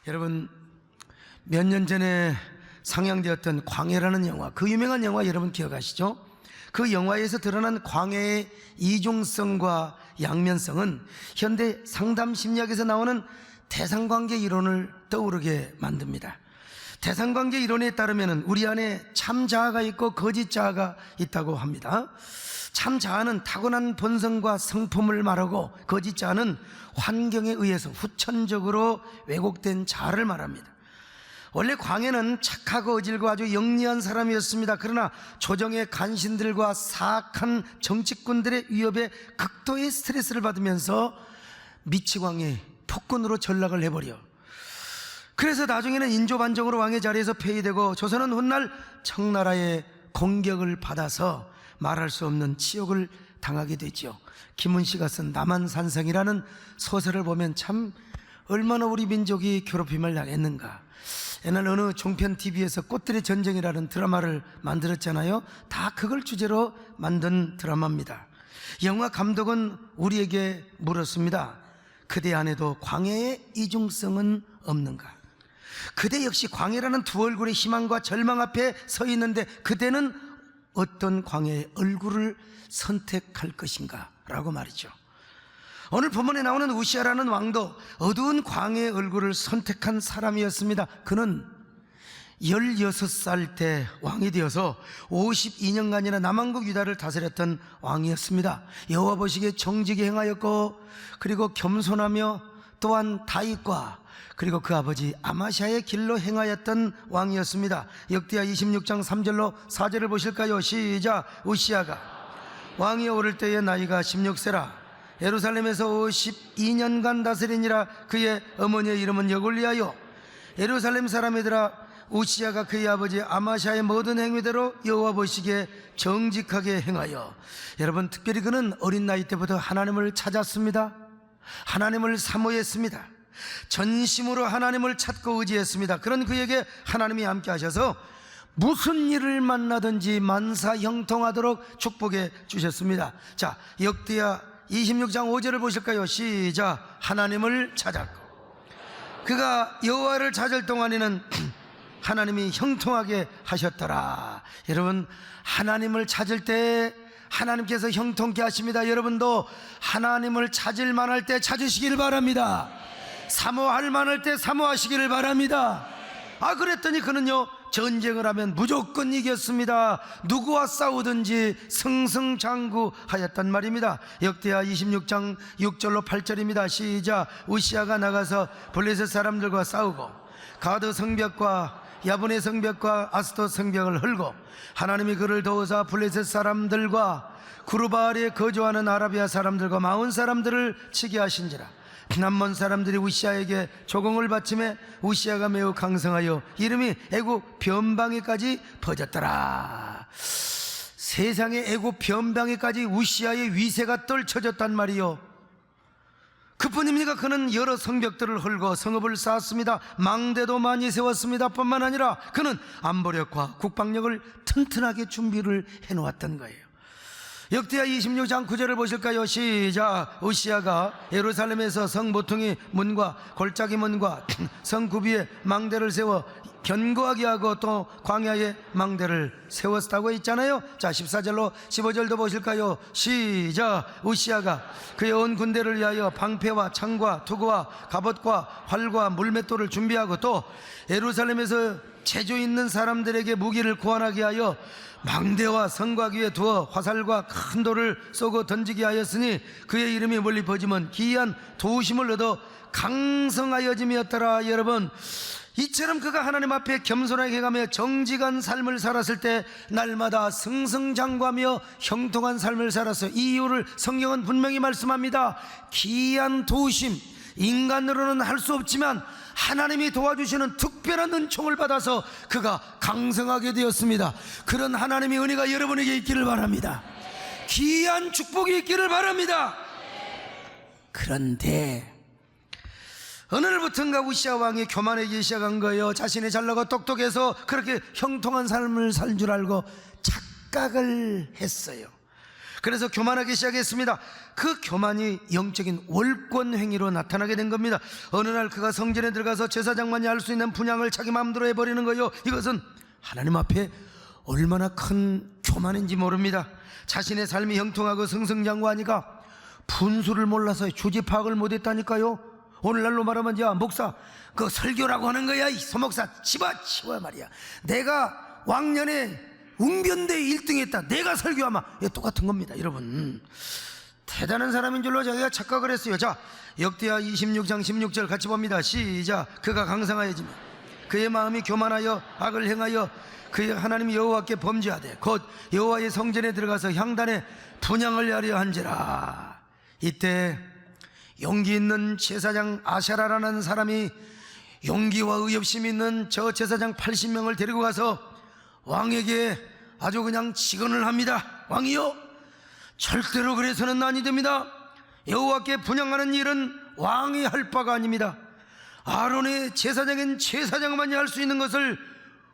여러분, 몇 년 전에 상영되었던 광해라는 영화, 그 유명한 영화 여러분 기억하시죠? 그 영화에서 드러난 광해의 이중성과 양면성은 현대 상담심리학에서 나오는 대상관계 이론을 떠오르게 만듭니다. 대상관계 이론에 따르면 우리 안에 참 자아가 있고 거짓 자아가 있다고 합니다. 참 자아는 타고난 본성과 성품을 말하고, 거짓 자아는 환경에 의해서 후천적으로 왜곡된 자아를 말합니다. 원래 광해는 착하고 어질고 아주 영리한 사람이었습니다. 그러나 조정의 간신들과 사악한 정치꾼들의 위협에 극도의 스트레스를 받으면서 미치광이 폭군으로 전락을 해버려, 그래서 나중에는 인조반정으로 왕의 자리에서 폐위되고 조선은 훗날 청나라의 공격을 받아서 말할 수 없는 치욕을 당하게 되죠. 김은씨가 쓴 남한산성이라는 소설을 보면 참 얼마나 우리 민족이 괴롭힘을 당했는가. 옛날 어느 종편 TV에서 꽃들의 전쟁이라는 드라마를 만들었잖아요. 다 그걸 주제로 만든 드라마입니다. 영화 감독은 우리에게 물었습니다. 그대 안에도 광해의 이중성은 없는가? 그대 역시 광해라는 두 얼굴의 희망과 절망 앞에 서 있는데 그대는 어떤 광해의 얼굴을 선택할 것인가? 라고 말이죠. 오늘 본문에 나오는 우시아라는 왕도 어두운 광해의 얼굴을 선택한 사람이었습니다. 그는 16살 때 왕이 되어서 52년간이나 남한국 유다를 다스렸던 왕이었습니다. 여호와 보시기에 정직히 행하였고, 그리고 겸손하며 또한 다윗과 그리고 그 아버지 아마샤의 길로 행하였던 왕이었습니다. 역대하 26장 3절로 4절을 보실까요? 시작. 우시아가 왕이 오를 때의 나이가 16세라 예루살렘에서 52년간 다스리니라. 그의 어머니의 이름은 여골리하여 예루살렘 사람이더라. 우시아가 그의 아버지 아마샤의 모든 행위대로 여호와 보시기에 정직하게 행하여. 여러분, 특별히 그는 어린 나이 때부터 하나님을 찾았습니다. 하나님을 사모했습니다. 전심으로 하나님을 찾고 의지했습니다. 그런 그에게 하나님이 함께 하셔서 무슨 일을 만나든지 만사 형통하도록 축복해 주셨습니다. 자, 역대하 26장 5절을 보실까요? 시작. 하나님을 찾았고 그가 여호와를 찾을 동안에는 하나님이 형통하게 하셨더라. 여러분, 하나님을 찾을 때 하나님께서 형통케 하십니다. 여러분도 하나님을 찾을 만할 때 찾으시기를 바랍니다. 사모할 만할 때 사모하시기를 바랍니다. 그랬더니 그는요, 전쟁을 하면 무조건 이겼습니다. 누구와 싸우든지 승승장구하였단 말입니다. 역대하 26장 6절로 8절입니다. 시작. 우시아가 나가서 블레셋 사람들과 싸우고 가드 성벽과 야분의 성벽과 아스돗 성벽을 헐고 하나님이 그를 도우사 블레셋 사람들과 구르바알에 거주하는 아라비아 사람들과 마온 사람들을 치게 하신지라. 남먼 사람들이 우시아에게 조공을 바치매 우시아가 매우 강성하여 이름이 애굽 변방에까지 퍼졌더라. 세상에 애굽 변방에까지 우시아의 위세가 떨쳐졌단 말이요. 그뿐입니까? 그는 여러 성벽들을 헐고 성읍을 쌓았습니다. 망대도 많이 세웠습니다. 뿐만 아니라 그는 안보력과 국방력을 튼튼하게 준비를 해놓았던 거예요. 역대하 26장 9절을 보실까요? 시작. 우시아가 예루살렘에서 성 모퉁이 문과 골짜기 문과 성 구비에 망대를 세워 견고하게 하고 또 광야에 망대를 세웠다고 했잖아요. 자, 14절로 15절도 보실까요? 시작. 우시아가 그의 온 군대를 위하여 방패와 창과 투구와 갑옷과 활과 물맷돌을 준비하고 또 예루살렘에서 재주 있는 사람들에게 무기를 구원하게 하여 망대와 성곽 위에 두어 화살과 큰 돌을 쏘고 던지게 하였으니 그의 이름이 멀리 퍼지면 기이한 도우심을 얻어 강성하여짐이었더라. 여러분, 이처럼 그가 하나님 앞에 겸손하게 가며 정직한 삶을 살았을 때 날마다 승승장구하며 형통한 삶을 살았어요. 이 이유를 성경은 분명히 말씀합니다. 기이한 도우심, 인간으로는 할 수 없지만 하나님이 도와주시는 특별한 은총을 받아서 그가 강성하게 되었습니다. 그런 하나님의 은혜가 여러분에게 있기를 바랍니다. 기이한 축복이 있기를 바랍니다. 그런데 어느 날부턴가 우시아 왕이 교만해지기 시작한 거예요. 자신이 잘나고 똑똑해서 그렇게 형통한 삶을 살 줄 알고 착각을 했어요. 그래서 교만하기 시작했습니다. 그 교만이 영적인 월권 행위로 나타나게 된 겁니다. 어느 날 그가 성전에 들어가서 제사장만이 할 수 있는 분향을 자기 마음대로 해버리는 거예요. 이것은 하나님 앞에 얼마나 큰 교만인지 모릅니다. 자신의 삶이 형통하고 승승장구하니까 분수를 몰라서 주지 파악을 못했다니까요. 오늘날로 말하면 야 목사 그 설교라고 하는 거야. 이 소목사 집어치워 말이야. 내가 왕년에 웅변대 1등 했다. 내가 설교하면 똑같은 겁니다. 여러분 대단한 사람인 줄로 자기가 착각을 했어요. 자 역대하 26장 16절 같이 봅니다. 시작. 그가 강성하여지며 그의 마음이 교만하여 악을 행하여 그의 하나님 여호와께 범죄하되 곧 여호와의 성전에 들어가서 향단에 분향을 하려 한지라. 이때 용기 있는 제사장 아샤라라는 사람이 용기와 의협심 있는 저 제사장 80명을 데리고 가서 왕에게 아주 그냥 직언을 합니다. 왕이여 절대로 그래서는 아니 됩니다. 여호와께 분향하는 일은 왕이 할 바가 아닙니다. 아론의 제사장인 제사장만이 할 수 있는 것을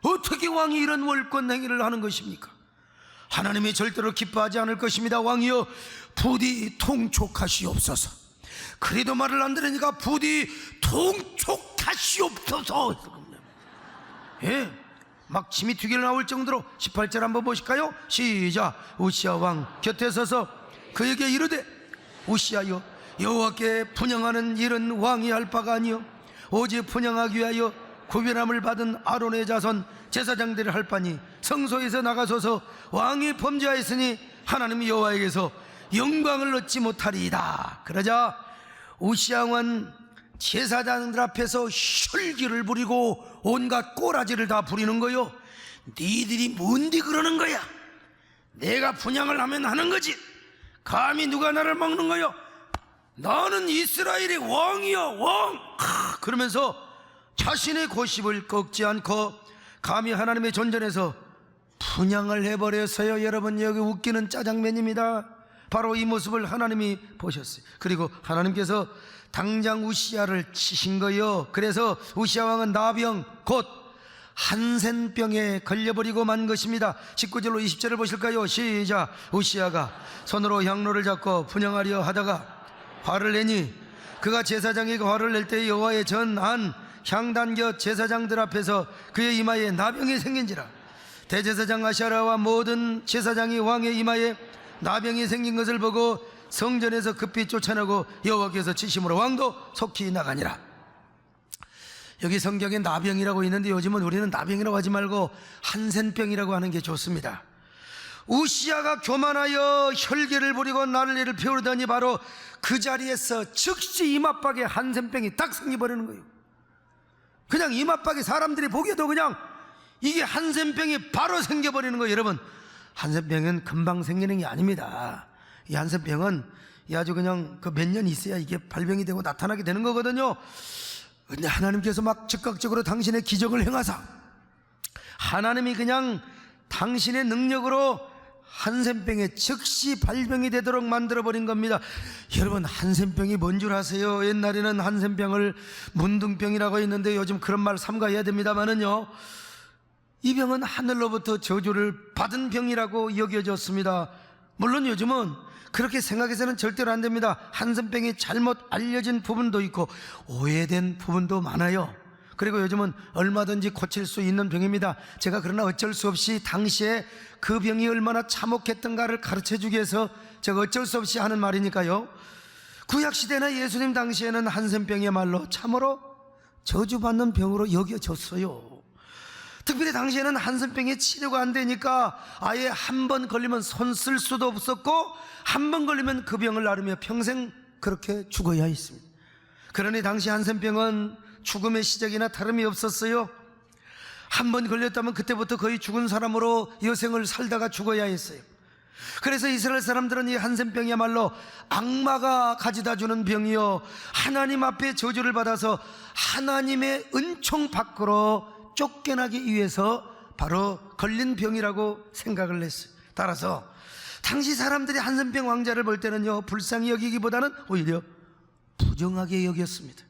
어떻게 왕이 이런 월권 행위를 하는 것입니까? 하나님이 절대로 기뻐하지 않을 것입니다. 왕이여 부디 통촉하시옵소서. 그래도 말을 안 들으니까 부디 통촉하시옵소서. 예, 막 침이 튀겨 나올 정도로 18절 한번 보실까요? 시작. 우시아 왕 곁에 서서 그에게 이르되 우시아여 여호와께 분향하는 일은 왕이 할 바가 아니요 오직 분향하기 위하여 구별함을 받은 아론의 자손 제사장들이 할 바니 성소에서 나가소서. 왕이 범죄하였으니 하나님 여호와에게서 영광을 얻지 못하리이다. 그러자 우시아 왕은 제사장들 앞에서 혈기를 부리고 온갖 꼬라지를 다 부리는 거요. 니들이 뭔데 그러는 거야? 내가 분향을 하면 하는 거지. 감히 누가 나를 막는 거요? 나는 이스라엘의 왕이야 왕. 그러면서 자신의 고집을 꺾지 않고 감히 하나님의 존전에서 분향을 해버렸어요. 여러분 여기 웃기는 짜장면입니다. 바로 이 모습을 하나님이 보셨어요. 그리고 하나님께서 당장 우시아를 치신 거요. 그래서 우시아 왕은 나병 곧 한센병에 걸려버리고 만 것입니다. 19절로 20절을 보실까요? 시작. 우시아가 손으로 향로를 잡고 분향하려 하다가 화를 내니 그가 제사장이 화를 낼 때 여호와의 전안 향단 곁 제사장들 앞에서 그의 이마에 나병이 생긴지라. 대제사장 아샤라와 모든 제사장이 왕의 이마에 나병이 생긴 것을 보고 성전에서 급히 쫓아내고 여호와께서 치심으로 왕도 속히 나가니라. 여기 성경에 나병이라고 있는데 요즘은 우리는 나병이라고 하지 말고 한센병이라고 하는 게 좋습니다. 우시아가 교만하여 혈기를 부리고 난리를 피우더니 바로 그 자리에서 즉시 이마박에 한센병이 딱 생겨버리는 거예요. 그냥 이마박에 사람들이 보기에도 그냥 이게 한센병이 바로 생겨버리는 거예요. 여러분 한센병은 금방 생기는 게 아닙니다. 이 한센병은 아주 그냥 그 몇 년 있어야 이게 발병이 되고 나타나게 되는 거거든요. 근데 하나님께서 막 즉각적으로 당신의 기적을 행하사 하나님이 그냥 당신의 능력으로 한센병에 즉시 발병이 되도록 만들어버린 겁니다. 여러분 한센병이 뭔 줄 아세요? 옛날에는 한센병을 문둥병이라고 했는데 요즘 그런 말 삼가해야 됩니다만은요, 이 병은 하늘로부터 저주를 받은 병이라고 여겨졌습니다. 물론 요즘은 그렇게 생각해서는 절대로 안 됩니다. 한센병이 잘못 알려진 부분도 있고 오해된 부분도 많아요. 그리고 요즘은 얼마든지 고칠 수 있는 병입니다. 제가 그러나 어쩔 수 없이 당시에 그 병이 얼마나 참혹했던가를 가르쳐주기 위해서 제가 어쩔 수 없이 하는 말이니까요. 구약시대나 예수님 당시에는 한센병이야말로 참으로 저주받는 병으로 여겨졌어요. 특별히 당시에는 한센병이 치료가 안 되니까 아예 한 번 걸리면 손 쓸 수도 없었고 한 번 걸리면 그 병을 앓으며 평생 그렇게 죽어야 했습니다. 그러니 당시 한센병은 죽음의 시작이나 다름이 없었어요. 한 번 걸렸다면 그때부터 거의 죽은 사람으로 여생을 살다가 죽어야 했어요. 그래서 이스라엘 사람들은 이 한센병이야말로 악마가 가져다주는 병이요, 하나님 앞에 저주를 받아서 하나님의 은총 밖으로 쫓겨나기 위해서 바로 걸린 병이라고 생각을 했어요. 따라서 당시 사람들이 한센병 왕자를 볼 때는요, 불쌍히 여기기보다는 오히려 부정하게 여겼습니다.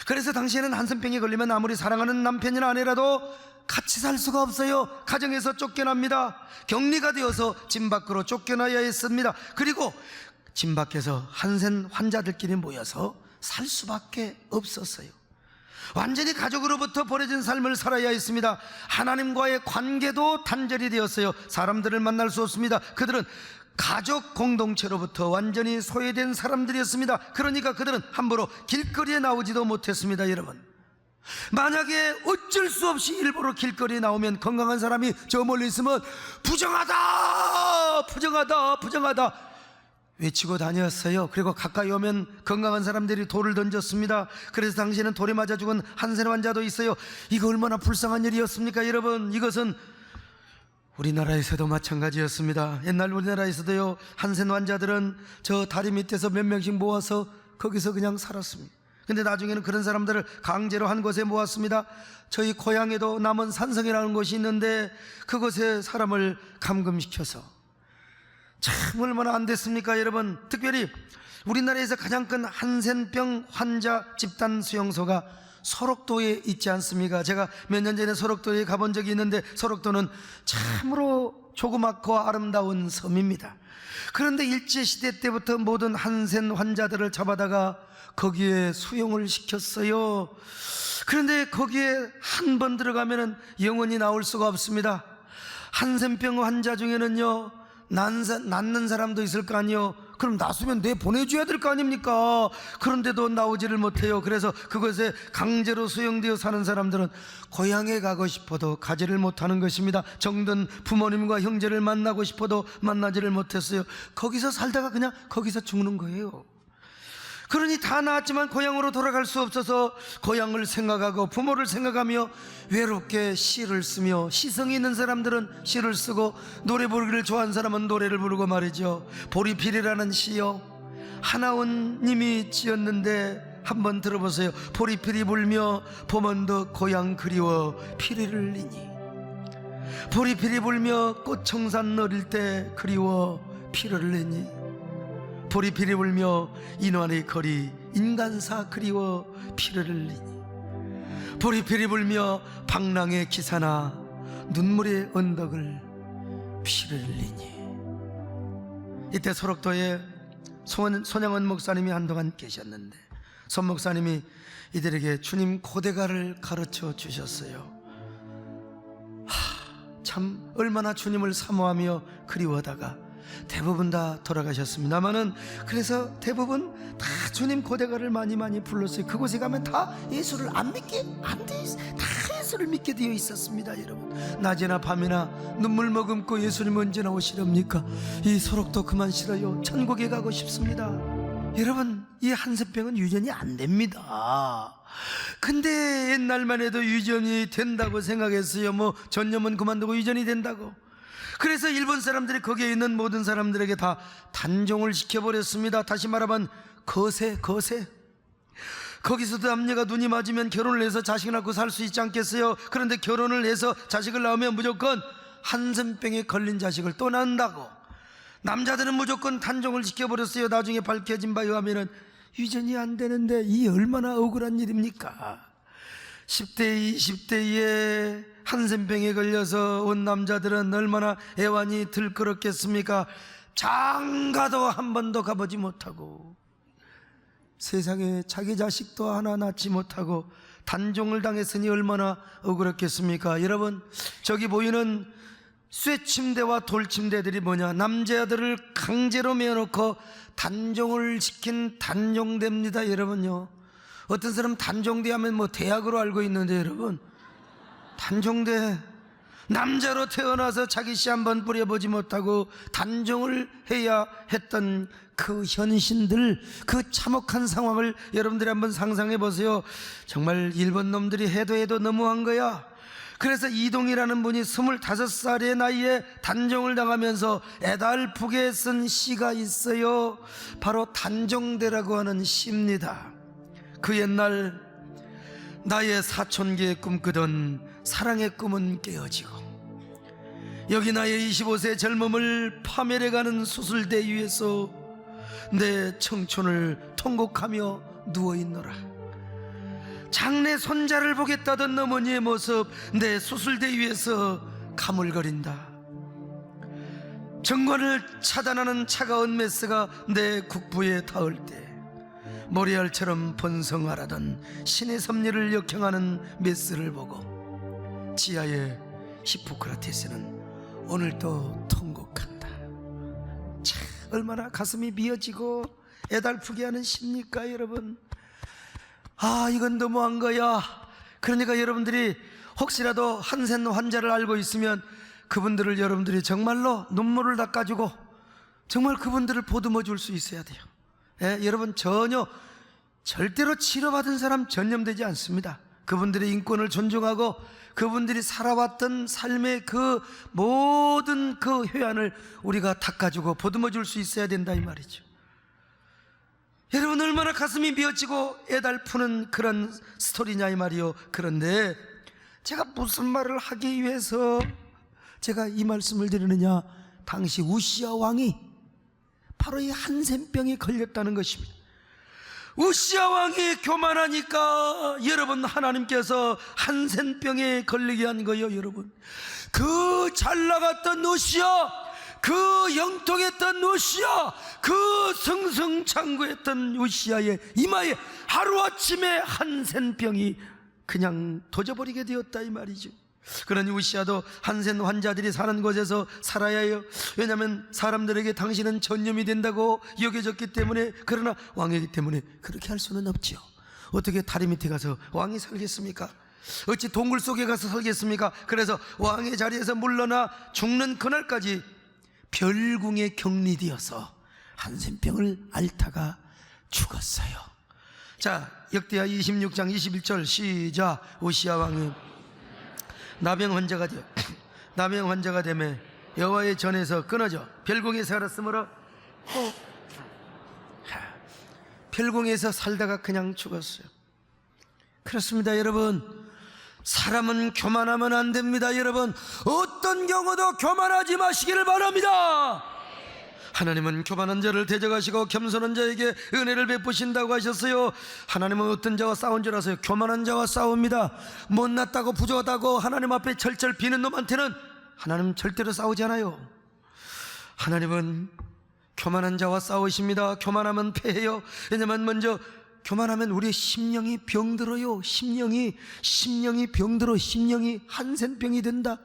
그래서 당시에는 한센병에 걸리면 아무리 사랑하는 남편이나 아내라도 같이 살 수가 없어요. 가정에서 쫓겨납니다. 격리가 되어서 집 밖으로 쫓겨나야 했습니다. 그리고 집 밖에서 한센 환자들끼리 모여서 살 수밖에 없었어요. 완전히 가족으로부터 버려진 삶을 살아야 했습니다. 하나님과의 관계도 단절이 되었어요. 사람들을 만날 수 없습니다. 그들은 가족 공동체로부터 완전히 소외된 사람들이었습니다. 그러니까 그들은 함부로 길거리에 나오지도 못했습니다. 여러분, 만약에 어쩔 수 없이 일부러 길거리에 나오면 건강한 사람이 저 멀리 있으면 부정하다, 부정하다, 부정하다 외치고 다녔어요. 그리고 가까이 오면 건강한 사람들이 돌을 던졌습니다. 그래서 당시에는 돌에 맞아 죽은 한센 환자도 있어요. 이거 얼마나 불쌍한 일이었습니까? 여러분, 이것은 우리나라에서도 마찬가지였습니다. 옛날 우리나라에서도요, 한센 환자들은 저 다리 밑에서 몇 명씩 모아서 거기서 그냥 살았습니다. 근데 나중에는 그런 사람들을 강제로 한 곳에 모았습니다. 저희 고향에도 남원 산성이라는 곳이 있는데 그곳에 사람을 감금시켜서, 참 얼마나 안 됐습니까? 여러분, 특별히 우리나라에서 가장 큰 한센병 환자 집단 수용소가 소록도에 있지 않습니까? 제가 몇 년 전에 소록도에 가본 적이 있는데, 소록도는 참으로 조그맣고 아름다운 섬입니다. 그런데 일제시대 때부터 모든 한센 환자들을 잡아다가 거기에 수용을 시켰어요. 그런데 거기에 한 번 들어가면 영원히 나올 수가 없습니다. 한센병 환자 중에는요, 낫는 사람도 있을 거 아니요. 그럼 낫으면 내보내줘야 될 거 아닙니까? 그런데도 나오지를 못해요. 그래서 그곳에 강제로 수용되어 사는 사람들은 고향에 가고 싶어도 가지를 못하는 것입니다. 정든 부모님과 형제를 만나고 싶어도 만나지를 못했어요. 거기서 살다가 그냥 거기서 죽는 거예요. 그러니 다 나았지만 고향으로 돌아갈 수 없어서 고향을 생각하고 부모를 생각하며 외롭게 시를 쓰며, 시성이 있는 사람들은 시를 쓰고, 노래 부르기를 좋아하는 사람은 노래를 부르고 말이죠. 보리필이라는 시요, 하나원 님이 지었는데 한번 들어보세요. 보리필이 불며 봄언덕 고향 그리워 피리를 흘리니, 보리필이 불며 꽃청산 어릴 때 그리워 피를 흘리니, 보리필이 불며 인환의 거리 인간사 그리워 피를 흘리니, 보리필이 불며 방랑의 기사나 눈물의 언덕을 피를 흘리니. 이때 소록도에 손양원 목사님이 한동안 계셨는데, 손 목사님이 이들에게 주님 고대가를 가르쳐 주셨어요. 참 얼마나 주님을 사모하며 그리워하다가 대부분 다 돌아가셨습니다만은, 그래서 대부분 다 주님 고대가를 많이 불렀어요. 그곳에 가면 다 예수를 안 믿게 안 돼 있어. 다 예수를 믿게 되어 있었습니다. 여러분, 낮이나 밤이나 눈물 머금고 예수님 언제나 오시렵니까? 이 소록도 그만 싫어요. 천국에 가고 싶습니다. 여러분, 이 한센병은 유전이 안 됩니다. 근데 옛날만 해도 유전이 된다고 생각했어요. 뭐 전염은 그만두고 유전이 된다고. 그래서 일본 사람들이 거기에 있는 모든 사람들에게 다 단종을 시켜버렸습니다. 다시 말하면 거세. 거기서도 남녀가 눈이 맞으면 결혼을 해서 자식을 낳고 살 수 있지 않겠어요? 그런데 결혼을 해서 자식을 낳으면 무조건 한센병에 걸린 자식을 또 낳는다고. 남자들은 무조건 단종을 시켜버렸어요. 나중에 밝혀진 바에 의하면 유전이 안 되는데 이 얼마나 억울한 일입니까? 10대, 20대에 한센병에 걸려서 온 남자들은 얼마나 애완이 들끓었겠습니까? 장가도 한 번도 가보지 못하고, 세상에 자기 자식도 하나 낳지 못하고 단종을 당했으니 얼마나 억울했겠습니까? 여러분, 저기 보이는 쇠침대와 돌침대들이 뭐냐? 남자들을 강제로 메어놓고 단종을 시킨 단종대입니다. 여러분요, 어떤 사람 단종대 하면 뭐 대학으로 알고 있는데, 여러분, 단종대, 남자로 태어나서 자기 씨 한번 뿌려보지 못하고 단종을 해야 했던 그 현신들, 그 참혹한 상황을 여러분들이 한번 상상해 보세요. 정말 일본 놈들이 해도 너무한 거야. 그래서 이동이라는 분이 25살의 나이에 단종을 당하면서 애달프게 쓴 시가 있어요. 바로 단종대라고 하는 시입니다. 그 옛날 나의 사촌기에 꿈꾸던 사랑의 꿈은 깨어지고, 여기 나의 25세 젊음을 파멸해가는 수술대 위에서 내 청춘을 통곡하며 누워있노라. 장래 손자를 보겠다던 어머니의 모습 내 수술대 위에서 가물거린다. 정관을 차단하는 차가운 메스가 내 국부에 닿을 때 모래알처럼 번성하라던 신의 섭리를 역행하는 메스를 보고 지하의 히포크라테스는 오늘도 통곡한다. 참 얼마나 가슴이 미어지고 애달프게 하는 시입니까 여러분? 아, 이건 너무한 거야. 그러니까 여러분들이 혹시라도 한센 환자를 알고 있으면 그분들을 여러분들이 정말로 눈물을 닦아주고 정말 그분들을 보듬어 줄 수 있어야 돼요. 예, 여러분 절대로 치료받은 사람 전념되지 않습니다. 그분들의 인권을 존중하고 그분들이 살아왔던 삶의 그 모든 그 회한을 우리가 닦아주고 보듬어 줄 수 있어야 된다 이 말이죠. 여러분 얼마나 가슴이 미어지고 애달프는 그런 스토리냐 이 말이요. 그런데 제가 무슨 말을 하기 위해서 제가 이 말씀을 드리느냐, 당시 우시야 왕이 바로 이 한센병에 걸렸다는 것입니다. 우시야 왕이 교만하니까 여러분 하나님께서 한센병에 걸리게 한 거예요. 여러분 그 잘나갔던 우시야, 그 영통했던 우시야, 그 승승장구했던 우시야의 이마에 하루아침에 한센병이 그냥 도져버리게 되었다 이 말이죠. 그러니 우시야도 한센 환자들이 사는 곳에서 살아야 해요. 왜냐하면 사람들에게 당신은 전념이 된다고 여겨졌기 때문에. 그러나 왕이기 때문에 그렇게 할 수는 없죠. 어떻게 다리 밑에 가서 왕이 살겠습니까? 어찌 동굴 속에 가서 살겠습니까? 그래서 왕의 자리에서 물러나 죽는 그날까지 별궁에 격리되어서 한센병을 앓다가 죽었어요. 자, 역대하 26장 21절 시작. 우시야 왕이 나병 환자가 되매 여호와의 전에서 끊어져 별궁에 살았으므로 별궁에서 살다가 그냥 죽었어요. 그렇습니다 여러분. 사람은 교만하면 안 됩니다 여러분. 어떤 경우도 교만하지 마시기를 바랍니다. 하나님은 교만한 자를 대적하시고 겸손한 자에게 은혜를 베푸신다고 하셨어요. 하나님은 어떤 자와 싸운 줄 아세요? 교만한 자와 싸웁니다. 못났다고 부족하다고 하나님 앞에 철철 비는 놈한테는 하나님 절대로 싸우지 않아요. 하나님은 교만한 자와 싸우십니다. 교만하면 패해요. 왜냐하면 먼저 교만하면 우리의 심령이 병들어요. 심령이 병들어. 심령이 한센병이 된다.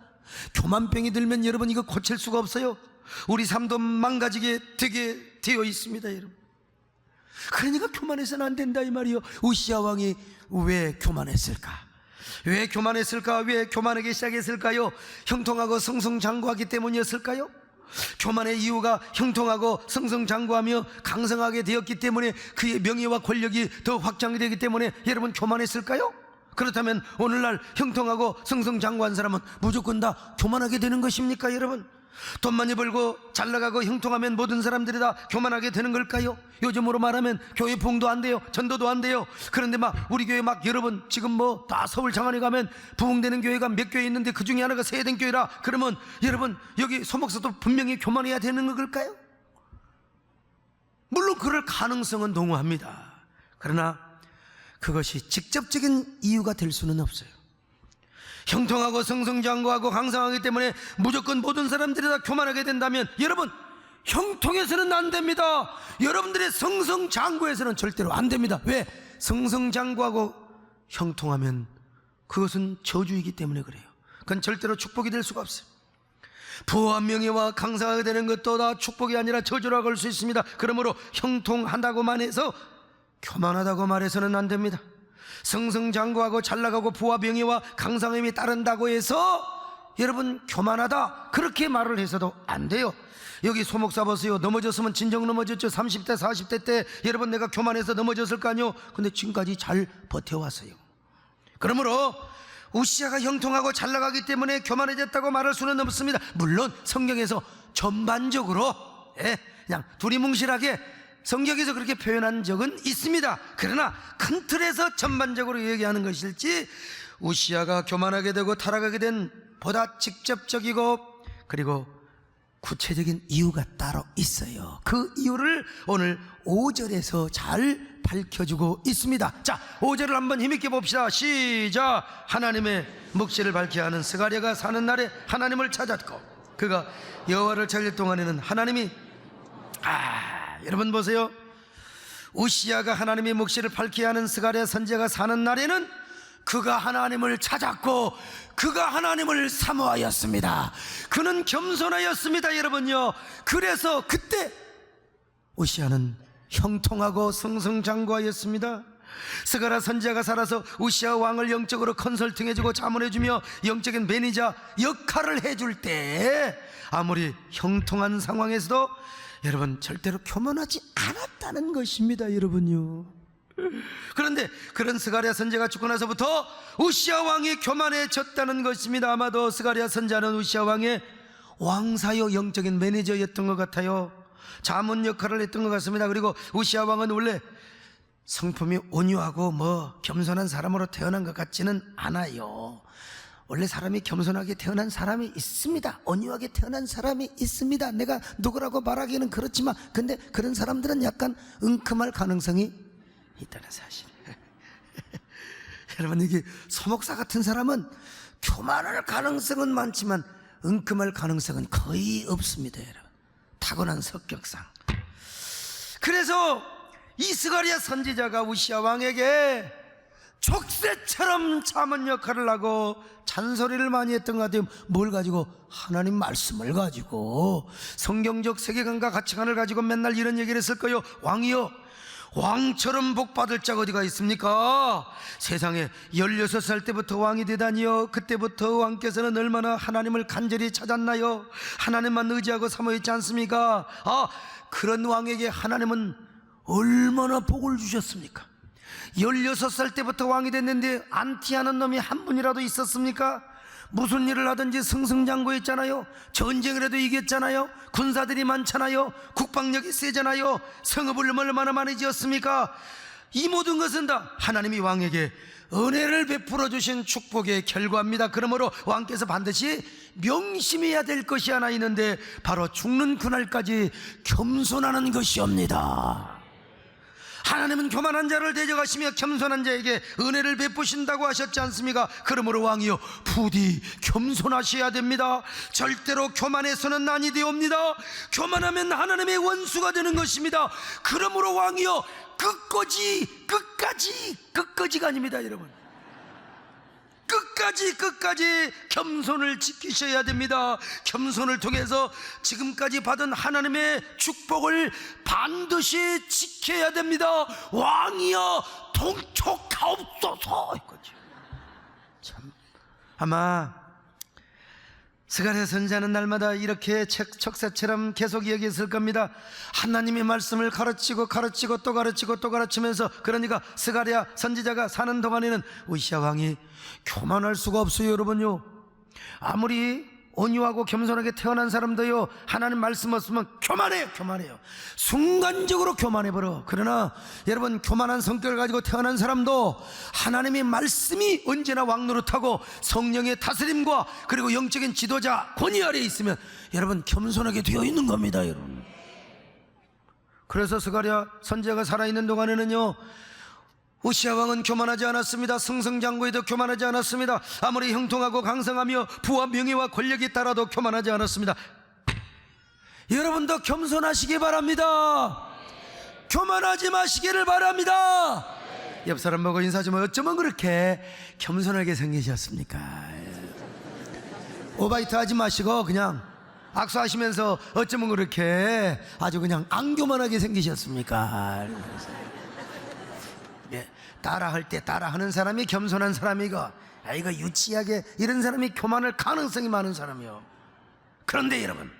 교만병이 들면 여러분 이거 고칠 수가 없어요. 우리 삶도 망가지게 되게 되어 있습니다 여러분. 그러니까 교만해서는 안 된다 이 말이요. 우시야 왕이 왜 교만했을까? 왜 교만하기 시작했을까요? 형통하고 승승장구하기 때문이었을까요? 교만의 이유가 형통하고 승승장구하며 강성하게 되었기 때문에 그의 명예와 권력이 더 확장이 되기 때문에 여러분 교만했을까요? 그렇다면 오늘날 형통하고 승승장구한 사람은 무조건 다 교만하게 되는 것입니까 여러분? 돈 많이 벌고 잘 나가고 형통하면 모든 사람들이 다 교만하게 되는 걸까요? 요즘으로 말하면 교회 부흥도 안 돼요. 전도도 안 돼요. 그런데 막 우리 교회 막 여러분 지금 뭐 다 서울 장안에 가면 부흥되는 교회가 몇 교회 있는데 그 중에 하나가 세대된 교회라 그러면 여러분 여기 소목사도 분명히 교만해야 되는 걸까요? 물론 그럴 가능성은 동의합니다. 그러나 그것이 직접적인 이유가 될 수는 없어요. 형통하고 승승장구하고 강성하기 때문에 무조건 모든 사람들이 다 교만하게 된다면 여러분 형통해서는 안 됩니다. 여러분들의 승승장구해서는 절대로 안 됩니다. 왜? 승승장구하고 형통하면 그것은 저주이기 때문에 그래요. 그건 절대로 축복이 될 수가 없어요. 부와 명예와 강성하게 되는 것도 다 축복이 아니라 저주라고 할 수 있습니다. 그러므로 형통한다고만 해서 교만하다고 말해서는 안 됩니다. 승승장구하고 잘나가고 부와 명예와 강성함이 따른다고 해서 여러분 교만하다 그렇게 말을 해서도 안 돼요. 여기 소목사 보세요. 넘어졌으면 진정 넘어졌죠. 30대 40대 때 여러분 내가 교만해서 넘어졌을 거 아니요. 근데 지금까지 잘 버텨왔어요. 그러므로 우시야가 형통하고 잘나가기 때문에 교만해졌다고 말할 수는 없습니다. 물론 성경에서 전반적으로 그냥 두리뭉실하게 성경에서 그렇게 표현한 적은 있습니다. 그러나 큰 틀에서 전반적으로 얘기하는 것일지 우시야가 교만하게 되고 타락하게 된 보다 직접적이고 그리고 구체적인 이유가 따로 있어요. 그 이유를 오늘 5절에서 잘 밝혀주고 있습니다. 자, 5절을 한번 힘있게 봅시다. 시작. 하나님의 묵시를 밝게 하는 스가랴가 사는 날에 하나님을 찾았고 그가 여호와를 찾을 동안에는 하나님이 여러분 보세요. 우시야가 하나님의 묵시를 밝게 하는 스가랴 선지자가 사는 날에는 그가 하나님을 찾았고 그가 하나님을 사모하였습니다. 그는 겸손하였습니다. 여러분요, 그래서 그때 우시야는 형통하고 승승장구하였습니다. 스가랴 선지자가 살아서 우시야 왕을 영적으로 컨설팅해주고 자문해주며 영적인 매니저 역할을 해줄 때 아무리 형통한 상황에서도 여러분 절대로 교만하지 않았다는 것입니다. 여러분요, 그런데 그런 스가랴 선지자가 죽고 나서부터 우시야 왕이 교만해졌다는 것입니다. 아마도 스가랴 선지자는 우시야 왕의 왕사요 영적인 매니저였던 것 같아요. 자문 역할을 했던 것 같습니다. 그리고 우시야 왕은 원래 성품이 온유하고 겸손한 사람으로 태어난 것 같지는 않아요. 원래 사람이 겸손하게 태어난 사람이 있습니다. 온유하게 태어난 사람이 있습니다. 내가 누구라고 말하기는 그렇지만 근데 그런 사람들은 약간 은큼할 가능성이 있다는 사실. 여러분, 이게 소목사 같은 사람은 교만할 가능성은 많지만 은큼할 가능성은 거의 없습니다. 여러분, 타고난 성격상. 그래서 이 스가랴 선지자가 우시야 왕에게 족쇄처럼 자문 역할을 하고 잔소리를 많이 했던 것 같아요. 뭘 가지고? 하나님 말씀을 가지고, 성경적 세계관과 가치관을 가지고 맨날 이런 얘기를 했을 거예요. 왕이요, 왕처럼 복받을 자가 어디가 있습니까? 세상에 16살 때부터 왕이 되다니요. 그때부터 왕께서는 얼마나 하나님을 간절히 찾았나요? 하나님만 의지하고 사모했지 않습니까? 그런 왕에게 하나님은 얼마나 복을 주셨습니까? 16살 때부터 왕이 됐는데 안티하는 놈이 한 분이라도 있었습니까? 무슨 일을 하든지 승승장구했잖아요. 전쟁을 해도 이겼잖아요. 군사들이 많잖아요. 국방력이 세잖아요. 성읍을 얼마나 많이 지었습니까? 이 모든 것은 다 하나님이 왕에게 은혜를 베풀어 주신 축복의 결과입니다. 그러므로 왕께서 반드시 명심해야 될 것이 하나 있는데 바로 죽는 그날까지 겸손하는 것이옵니다. 하나님은 교만한 자를 대적하시며 겸손한 자에게 은혜를 베푸신다고 하셨지 않습니까? 그러므로 왕이요, 부디 겸손하셔야 됩니다. 절대로 교만해서는 아니 되옵니다. 교만하면 하나님의 원수가 되는 것입니다. 그러므로 왕이요, 끝까지가 아닙니다. 여러분, 끝까지 겸손을 지키셔야 됩니다. 겸손을 통해서 지금까지 받은 하나님의 축복을 반드시 지켜야 됩니다. 왕이여 통촉하옵소서. 참, 아마 스가랴 선지자는 날마다 이렇게 척사처럼 계속 얘기했을 겁니다. 하나님의 말씀을 가르치고 또 가르치면서, 그러니까 스가랴 선지자가 사는 동안에는 우시야 왕이 교만할 수가 없어요. 여러분요, 아무리 온유하고 겸손하게 태어난 사람도요, 하나님 말씀 없으면 교만해요. 순간적으로 교만해버려. 그러나 여러분, 교만한 성격을 가지고 태어난 사람도 하나님의 말씀이 언제나 왕노릇하고 성령의 다스림과 그리고 영적인 지도자 권위 아래에 있으면 여러분 겸손하게 되어 있는 겁니다. 여러분, 그래서 스가랴 선지자가 살아있는 동안에는요, 우시야 왕은 교만하지 않았습니다. 승승장구에도 교만하지 않았습니다. 아무리 형통하고 강성하며 부와 명예와 권력이 따라도 교만하지 않았습니다. 여러분도 겸손하시기 바랍니다. 교만하지 마시기를 바랍니다. 옆 사람 보고 인사 좀, 어쩌면 그렇게 겸손하게 생기셨습니까? 오바이트 하지 마시고 그냥 악수하시면서 어쩌면 그렇게 아주 그냥 안 교만하게 생기셨습니까? 따라할 때 따라하는 사람이 겸손한 사람이고, 이거 유치하게 이런 사람이 교만할 가능성이 많은 사람이요. 그런데 여러분,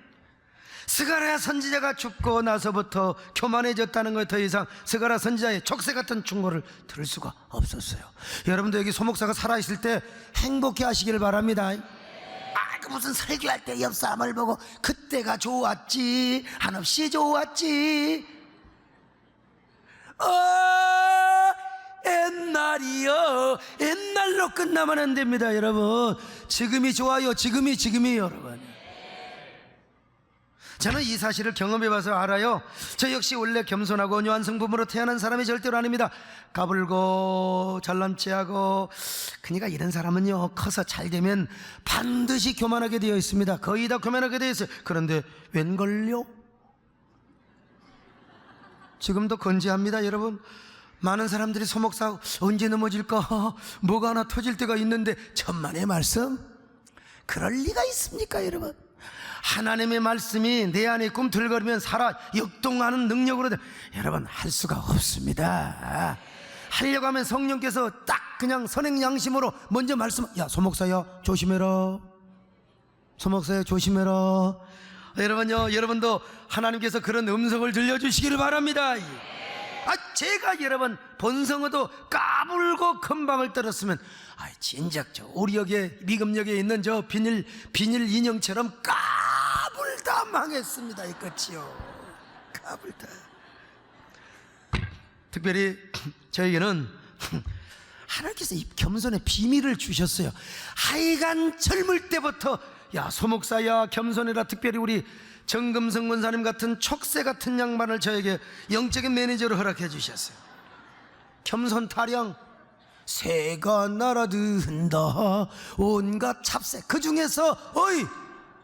스가랴 선지자가 죽고 나서부터 교만해졌다는 것, 더 이상 스가랴 선지자의 족쇄 같은 충고를 들을 수가 없었어요. 여러분도 여기 소목사가 살아있을 때 행복해 하시길 바랍니다. 그 무슨 설교할 때 옆 사람을 보고 그때가 좋았지, 한없이 좋았지, 옛날로 끝나면 안 됩니다. 여러분, 지금이 좋아요. 지금이 여러분. 저는 이 사실을 경험해봐서 알아요. 저 역시 원래 겸손하고 온유한 성품으로 태어난 사람이 절대로 아닙니다. 까불고 잘난 체하고, 그러니까 이런 사람은요 커서 잘되면 반드시 교만하게 되어 있습니다. 거의 다 교만하게 되어 있어요. 그런데 웬걸요? 지금도 건재합니다. 여러분, 많은 사람들이 소목사 언제 넘어질까, 뭐가 하나 터질 때가 있는데 천만의 말씀, 그럴 리가 있습니까? 여러분, 하나님의 말씀이 내 안에 꿈틀거리면 살아 역동하는 능력으로 여러분 할 수가 없습니다. 하려고 하면 성령께서 딱 그냥 선행 양심으로 먼저 말씀, 야 소목사야 조심해라, 소목사야 조심해라. 여러분요, 여러분도 하나님께서 그런 음성을 들려주시기를 바랍니다. 제가 여러분 본성어도 까불고 금방을 떨었으면 진작 저 오리역에 미금역에 있는 저 비닐 인형처럼 까불다 망했습니다. 이것이요, 까불다. 특별히 저에게는 하나님께서 이 겸손의 비밀을 주셨어요. 하여간 젊을 때부터 야 소목사야 겸손해라. 특별히 우리 정금성 권사님 같은 촉새 같은 양반을 저에게 영적인 매니저로 허락해 주셨어요. 겸손 타령, 새가 날아든다 온갖 찹새, 그 중에서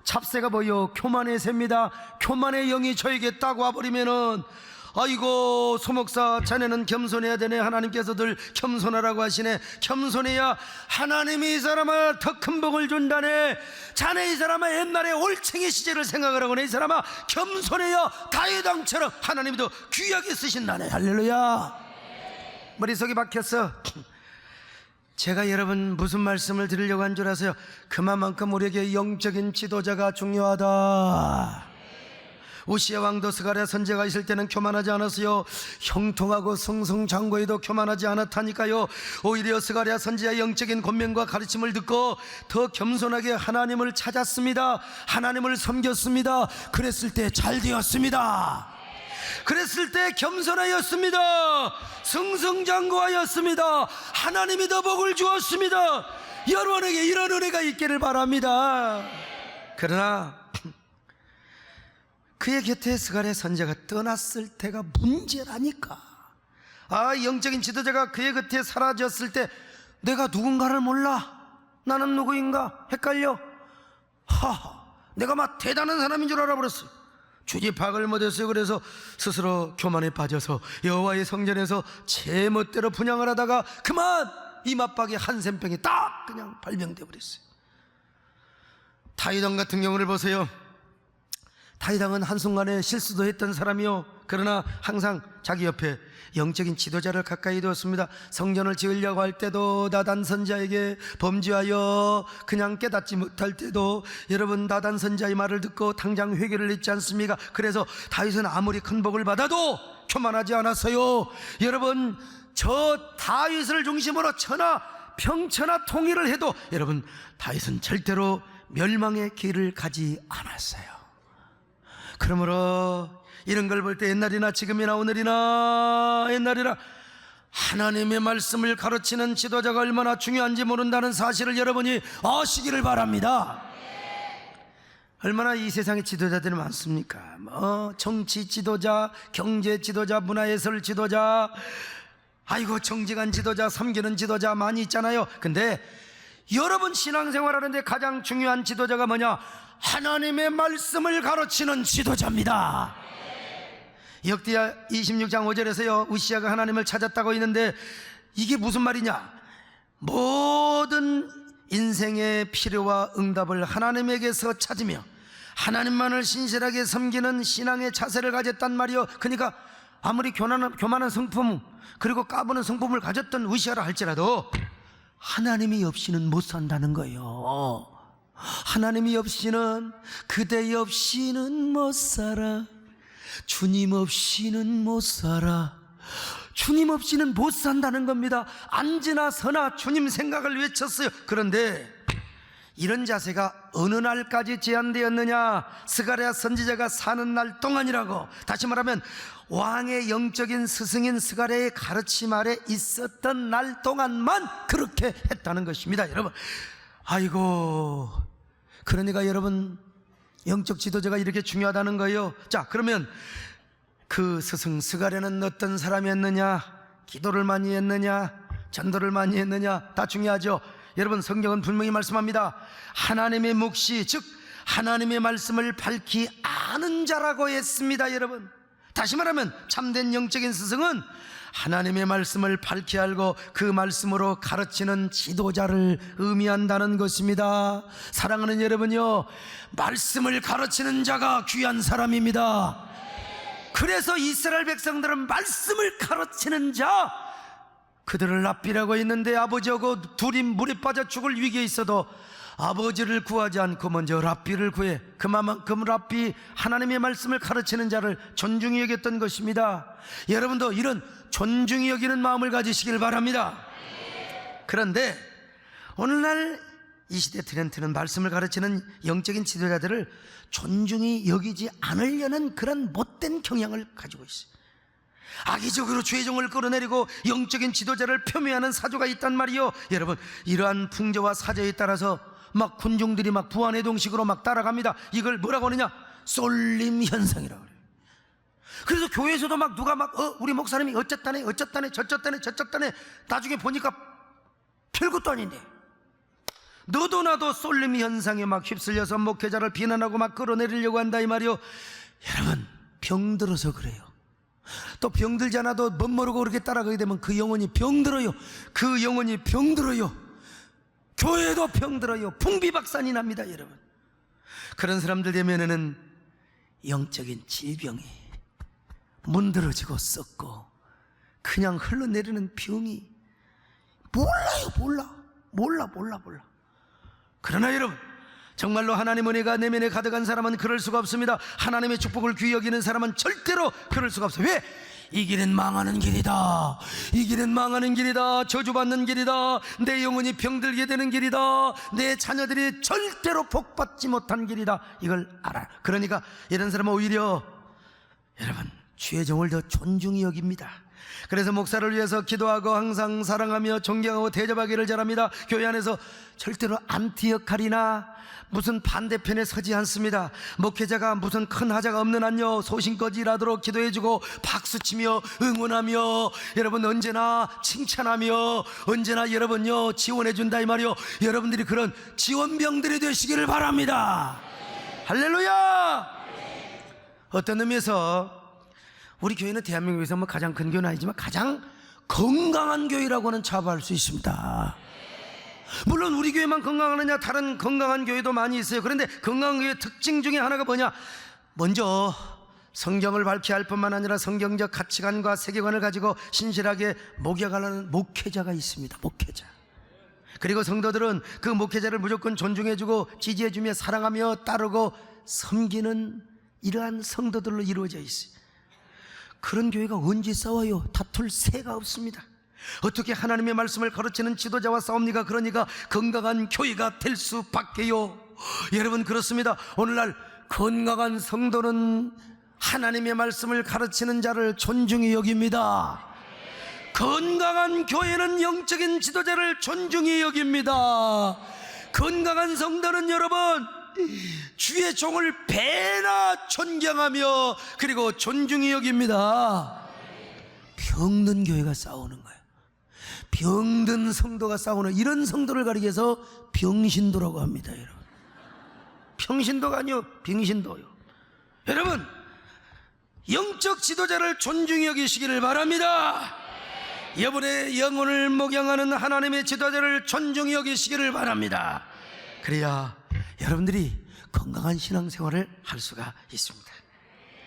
찹새가 뭐요? 교만의 새입니다. 교만의 영이 저에게 딱 와버리면은 아이고 소목사 자네는 겸손해야 되네, 하나님께서 늘 겸손하라고 하시네, 겸손해야 하나님이 이 사람아 더 큰 복을 준다네, 자네 이 사람아 옛날에 올챙이 시절을 생각하라고네, 이 사람아 겸손해야 다윗 왕처럼 하나님이 더 귀하게 쓰신다네. 할렐루야. 머릿속이 박혔어. 제가 여러분 무슨 말씀을 드리려고 한 줄 아세요? 그만큼 우리에게 영적인 지도자가 중요하다. 우시야 왕도 스가랴 선지자가 있을 때는 교만하지 않았어요. 형통하고 승승장구에도 교만하지 않았다니까요. 오히려 스가랴 선지자의 영적인 권면과 가르침을 듣고 더 겸손하게 하나님을 찾았습니다. 하나님을 섬겼습니다. 그랬을 때 잘 되었습니다. 그랬을 때 겸손하였습니다. 승승장구하였습니다. 하나님이 더 복을 주었습니다. 여러분에게 이런 은혜가 있기를 바랍니다. 그러나 그의 곁에 스가랴 선지자가 떠났을 때가 문제라니까. 영적인 지도자가 그의 곁에 사라졌을 때 내가 누군가를 몰라, 나는 누구인가 헷갈려, 내가 막 대단한 사람인 줄 알아버렸어요. 주지파악을 못했어요. 그래서 스스로 교만에 빠져서 여호와의 성전에서 제멋대로 분향을 하다가 그만 이 맞박에 한센병이 딱 그냥 발병돼 버렸어요. 다윗 왕 같은 경우를 보세요. 다윗 왕은 한순간에 실수도 했던 사람이요, 그러나 항상 자기 옆에 영적인 지도자를 가까이 두었습니다. 성전을 지으려고 할 때도 나단 선지자에게 범죄하여 그냥 깨닫지 못할 때도 여러분 나단 선지자의 말을 듣고 당장 회개를 했지 않습니까? 그래서 다윗은 아무리 큰 복을 받아도 교만하지 않았어요. 여러분 저 다윗을 중심으로 천하 평천하 통일을 해도 여러분 다윗은 절대로 멸망의 길을 가지 않았어요. 그러므로 이런 걸 볼 때 옛날이나 지금이나 오늘이나 옛날이나 하나님의 말씀을 가르치는 지도자가 얼마나 중요한지 모른다는 사실을 여러분이 아시기를 바랍니다. 얼마나 이 세상에 지도자들이 많습니까? 정치 지도자, 경제 지도자, 문화예술 지도자, 정직한 지도자, 섬기는 지도자 많이 있잖아요. 근데 여러분 신앙생활 하는데 가장 중요한 지도자가 뭐냐? 하나님의 말씀을 가르치는 지도자입니다. 역대하 26장 5절에서요 우시야가 하나님을 찾았다고 있는데 이게 무슨 말이냐? 모든 인생의 필요와 응답을 하나님에게서 찾으며 하나님만을 신실하게 섬기는 신앙의 자세를 가졌단 말이요. 그러니까 아무리 교만한 성품 그리고 까부는 성품을 가졌던 우시야라 할지라도 하나님이 없이는 못 산다는 거예요. 하나님이 없이는, 그대 없이는 못 살아. 주님 없이는 못 살아. 주님 없이는 못 산다는 겁니다. 앉으나 서나 주님 생각을 외쳤어요. 그런데 이런 자세가 어느 날까지 제한되었느냐? 스가랴 선지자가 사는 날 동안이라고. 다시 말하면 왕의 영적인 스승인 스가랴의 가르침 아래 있었던 날 동안만 그렇게 했다는 것입니다. 여러분, 그러니까 여러분 영적 지도자가 이렇게 중요하다는 거예요. 자, 그러면 그 스승 스가랴는 어떤 사람이었느냐? 기도를 많이 했느냐? 전도를 많이 했느냐? 다 중요하죠. 여러분, 성경은 분명히 말씀합니다. 하나님의 묵시, 즉 하나님의 말씀을 밝히 아는 자라고 했습니다. 여러분, 다시 말하면 참된 영적인 스승은 하나님의 말씀을 밝히 알고 그 말씀으로 가르치는 지도자를 의미한다는 것입니다. 사랑하는 여러분요, 말씀을 가르치는 자가 귀한 사람입니다. 그래서 이스라엘 백성들은 말씀을 가르치는 자, 그들을 랍비라고 했는데 아버지하고 둘이 물에 빠져 죽을 위기에 있어도 아버지를 구하지 않고 먼저 랍비를 구해 그만큼 랍비, 하나님의 말씀을 가르치는 자를 존중히 여겼던 것입니다. 여러분도 이런 존중히 여기는 마음을 가지시길 바랍니다. 그런데 오늘날 이 시대 트렌드는 말씀을 가르치는 영적인 지도자들을 존중히 여기지 않으려는 그런 못된 경향을 가지고 있어요. 악의적으로 죄종을 끌어내리고 영적인 지도자를 폄훼하는 사조가 있단 말이요. 여러분, 이러한 풍조와 사조에 따라서 막 군중들이 막 부안해동식으로 막 따라갑니다. 이걸 뭐라고 하느냐? 쏠림 현상이라고 그래요. 그래서 교회에서도 막 누가 막 우리 목사님이 어쨌다네 저쨌다네 나중에 보니까 별것도 아닌데 너도 나도 쏠림 현상에 막 휩쓸려서 목회자를 비난하고 막 끌어내리려고 한다 이 말이요. 여러분, 병들어서 그래요. 또 병들지 않아도 멋모르고 그렇게 따라가게 되면 그 영혼이 병들어요. 그 영혼이 병들어요. 교회도 병들어요. 풍비박산이 납니다. 여러분, 그런 사람들 되면은 영적인 질병이 문드러지고 썩고 그냥 흘러내리는 병이 몰라. 그러나 여러분, 정말로 하나님 은혜가 내면에 가득한 사람은 그럴 수가 없습니다. 하나님의 축복을 귀히 여기는 사람은 절대로 그럴 수가 없어요. 왜? 이 길은 망하는 길이다. 이 길은 망하는 길이다. 저주받는 길이다. 내 영혼이 병들게 되는 길이다. 내 자녀들이 절대로 복받지 못한 길이다. 이걸 알아요. 그러니까 이런 사람은 오히려 여러분, 주의 종을 더 존중히 여깁니다. 그래서 목사를 위해서 기도하고 항상 사랑하며 존경하고 대접하기를 잘합니다. 교회 안에서 절대로 안티 역할이나 무슨 반대편에 서지 않습니다. 목회자가 무슨 큰 하자가 없는 한요, 소신껏 일하도록 기도해주고 박수치며 응원하며 여러분 언제나 칭찬하며 언제나 여러분요 지원해준다 이 말이요. 여러분들이 그런 지원병들이 되시기를 바랍니다. 할렐루야. 어떤 의미에서 우리 교회는 대한민국에서 뭐 가장 큰 교회는 아니지만 가장 건강한 교회라고는 자부할 수 있습니다. 물론 우리 교회만 건강하느냐, 다른 건강한 교회도 많이 있어요. 그런데 건강한 교회의 특징 중에 하나가 뭐냐? 먼저 성경을 밝히 할 뿐만 아니라 성경적 가치관과 세계관을 가지고 신실하게 목양하는 목회자가 있습니다. 목회자. 그리고 성도들은 그 목회자를 무조건 존중해주고 지지해주며 사랑하며 따르고 섬기는 이러한 성도들로 이루어져 있어요. 그런 교회가 언제 싸워요? 다툴 새가 없습니다. 어떻게 하나님의 말씀을 가르치는 지도자와 싸웁니까? 그러니까 건강한 교회가 될 수밖에요. 여러분, 그렇습니다. 오늘날 건강한 성도는 하나님의 말씀을 가르치는 자를 존중히 여깁니다. 건강한 교회는 영적인 지도자를 존중히 여깁니다. 건강한 성도는 여러분 주의 종을 배나 존경하며 그리고 존중히 여깁니다. 병든 교회가 싸우는 거예요. 병든 성도가 싸우는 이런 성도를 가리켜서 병신도라고 합니다. 여러분, 평신도가 아니요 병신도요. 여러분, 영적 지도자를 존중히 여기시기를 바랍니다. 여러분의 영혼을 목양하는 하나님의 지도자를 존중히 여기시기를 바랍니다. 그래야 여러분들이 건강한 신앙생활을 할 수가 있습니다.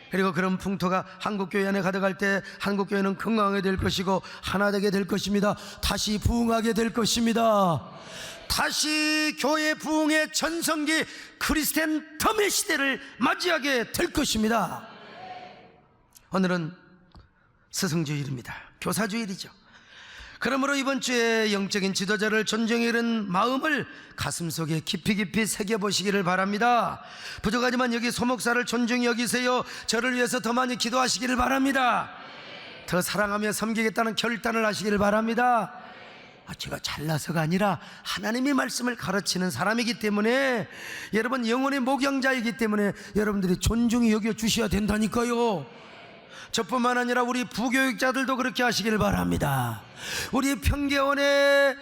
그리고 그런 풍토가 한국교회 안에 가득할 때 한국교회는 건강하게 될 것이고 하나 되게 될 것입니다. 다시 부흥하게 될 것입니다. 다시 교회 부흥의 전성기 크리스찬 덤의 시대를 맞이하게 될 것입니다. 오늘은 스승주일입니다. 교사주일이죠. 그러므로 이번 주에 영적인 지도자를 존중하는 마음을 가슴속에 깊이 새겨보시기를 바랍니다. 부족하지만 여기 소목사를 존중히 여기세요. 저를 위해서 더 많이 기도하시기를 바랍니다. 더 사랑하며 섬기겠다는 결단을 하시기를 바랍니다. 제가 잘나서가 아니라 하나님의 말씀을 가르치는 사람이기 때문에, 여러분 영혼의 목양자이기 때문에 여러분들이 존중히 여겨 주셔야 된다니까요. 저뿐만 아니라 우리 부교육자들도 그렇게 하시길 바랍니다. 우리 평계원의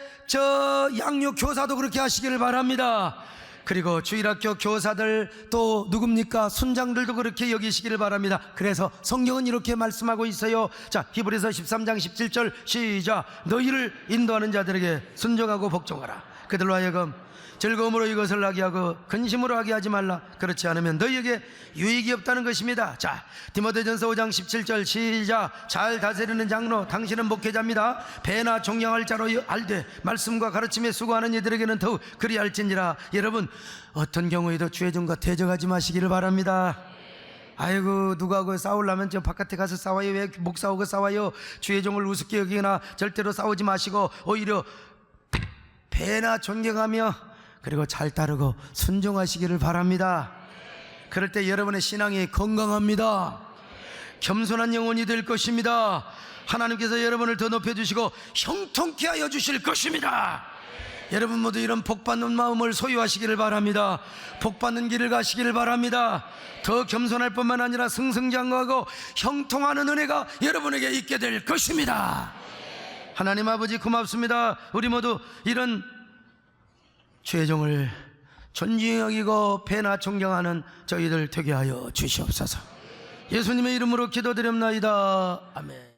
양육 교사도 그렇게 하시길 바랍니다. 그리고 주일학교 교사들 또 누굽니까? 순장들도 그렇게 여기시기를 바랍니다. 그래서 성경은 이렇게 말씀하고 있어요. 자, 히브리서 13장 17절 시작. 너희를 인도하는 자들에게 순종하고 복종하라. 그들로 하여금 즐거움으로 이것을 하게 하고 근심으로 하게 하지 말라. 그렇지 않으면 너희에게 유익이 없다는 것입니다. 자, 디모데전서 5장 17절 시작. 잘 다스리는 장로, 당신은 목회자입니다. 배나 종양할 자로 알되 말씀과 가르침에 수고하는 이들에게는 더욱 그리할지니라. 여러분, 어떤 경우에도 주의종과 대적하지 마시기를 바랍니다. 아이고, 누구하고 싸우려면 저 바깥에 가서 싸워요. 왜 목사하고 싸워요? 주의종을 우습게 여기거나 절대로 싸우지 마시고 오히려 배나 존경하며 그리고 잘 따르고 순종하시기를 바랍니다. 그럴 때 여러분의 신앙이 건강합니다. 겸손한 영혼이 될 것입니다. 하나님께서 여러분을 더 높여주시고 형통케 하여 주실 것입니다. 여러분 모두 이런 복받는 마음을 소유하시기를 바랍니다. 복받는 길을 가시기를 바랍니다. 더 겸손할 뿐만 아니라 승승장구하고 형통하는 은혜가 여러분에게 있게 될 것입니다. 하나님 아버지 고맙습니다. 우리 모두 이런 죄종을 존중히 여기고 배나 존경하는 저희들 되게 하여 주시옵소서. 예수님의 이름으로 기도드립나이다. 아멘.